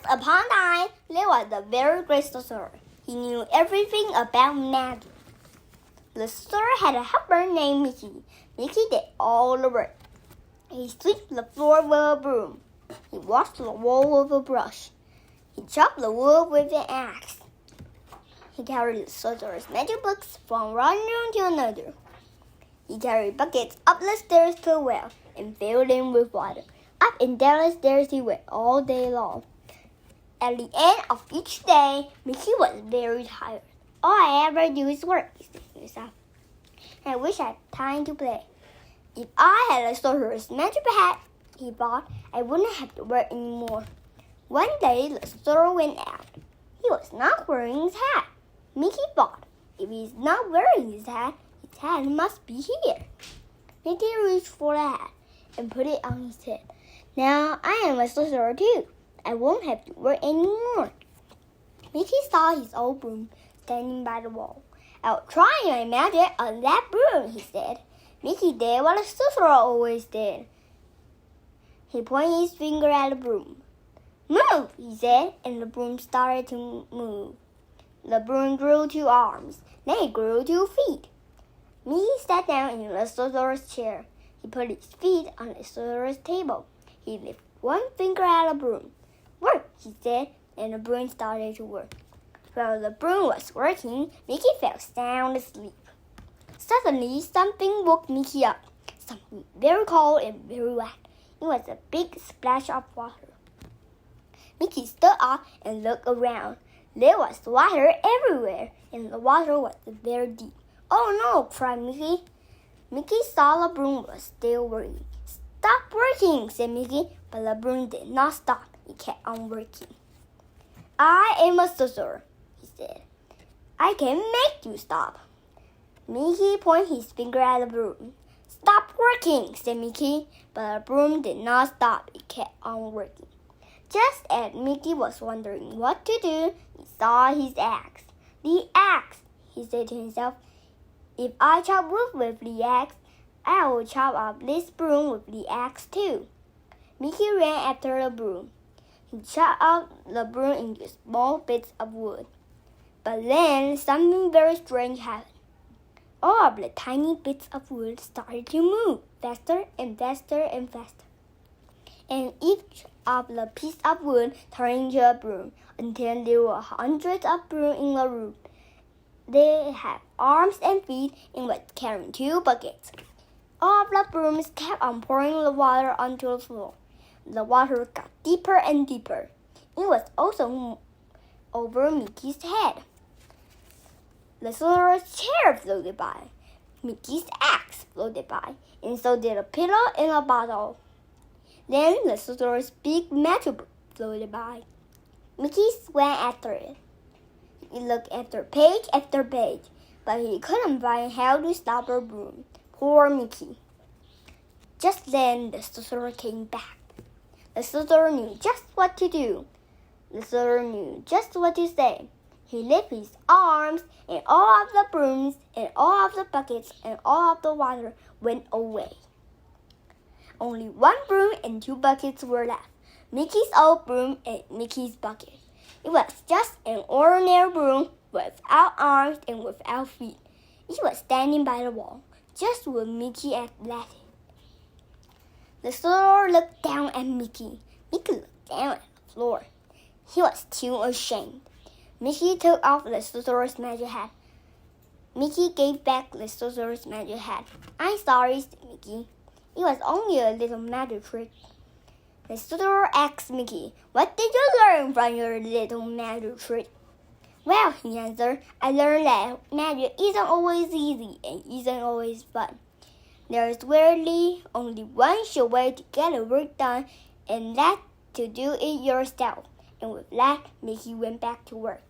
upon a time, there was a very great sorcerer. He knew everything about magic. The sorcerer had a helper named Mickey. Mickey did all the work. He swept the floor with a broom. He washed the wall with a brush. He chopped the wood with an axe. He carried the sorcerer's magic books from one room to another. He carried buckets up the stairs to a well and filled them with water. Up and down the stairs he went all day long. At the end of each day, Mickey was very tired. All I ever do is work, he said to himself. I wish I had time to play. If I had a sorcerer's magic hat, he thought, I wouldn't have to work anymore. One day, the sorcerer went out. He was not wearing his hat. Mickey thought, if he's not wearing his hat must be here. Mickey reached for the hat and put it on his head. Now I am a sorcerer too. I won't have to work anymore. Mickey saw his old broom standing by the wall. I'll try my magic on that broom, he said. Mickey did what a sorcerer always did. He pointed his finger at the broom. Move, he said, and the broom started to move. The broom grew 2 arms. Then it grew 2 feet. Mickey sat down in the sorcerer's chair. He put his feet on the sorcerer's table. He lifted one finger at the broom. Work, he said, and the broom started to work. While the broom was working, Mickey fell sound asleep. Suddenly, something woke Mickey up. Something very cold and very wet. It was a big splash of water. Mickey stood up and looked around. There was water everywhere, and the water was very deep. Oh no, cried Mickey. Mickey saw the broom was still working. Stop working, said Mickey, but the broom did not stop. It kept on working. I am a sorcerer, he said. I can make you stop. Mickey pointed his finger at the broom. Stop working, said Mickey, but the broom did not stop. It kept on working. Just as Mickey was wondering what to do, he saw his axe. The axe, he said to himself. If I chop wood with the axe, I will chop up this broom with the axe too. Mickey ran after the broom. He chopped up the broom into small bits of wood. But then something very strange happened. All of the tiny bits of wood started to move faster and faster and faster. And each of the pieces of wood turned into a broom until there were hundreds of brooms in the room. They had arms and feet and were carrying 2 buckets. All of the brooms kept on pouring the water onto the floor. The water got deeper and deeper. It was also over Mickey's head. The sorcerer's chair floated by. Mickey's axe floated by, and so did a pillow and a bottle. Then the sorcerer's big magic book floated by. Mickey swam after it. He looked after page, but he couldn't find how to stop the broom. Poor Mickey. Just then the sorcerer came back. The sorcerer knew just what to do. The sorcerer knew just what to say. He lifted his arms, and all of the brooms, and all of the buckets, and all of the water went away. Only 1 broom and 2 buckets were left. Mickey's old broom and Mickey's bucket. It was just an ordinary broom without arms and without feet. It was standing by the wall, just where Mickey had left it. The sorcerer looked down at Mickey. Mickey looked down at the floor. He was too ashamed. Mickey took off the sorcerer's magic hat. Mickey gave back the sorcerer's magic hat. I'm sorry, said Mickey. It was only a little magic trick. The sorcerer asked Mickey, what did you learn from your little magic trick? Well, he answered, I learned that magic isn't always easy and isn't always fun. There is rarely only one sure way to get the work done, and that's to do it yourself. And with that, Mickey went back to work.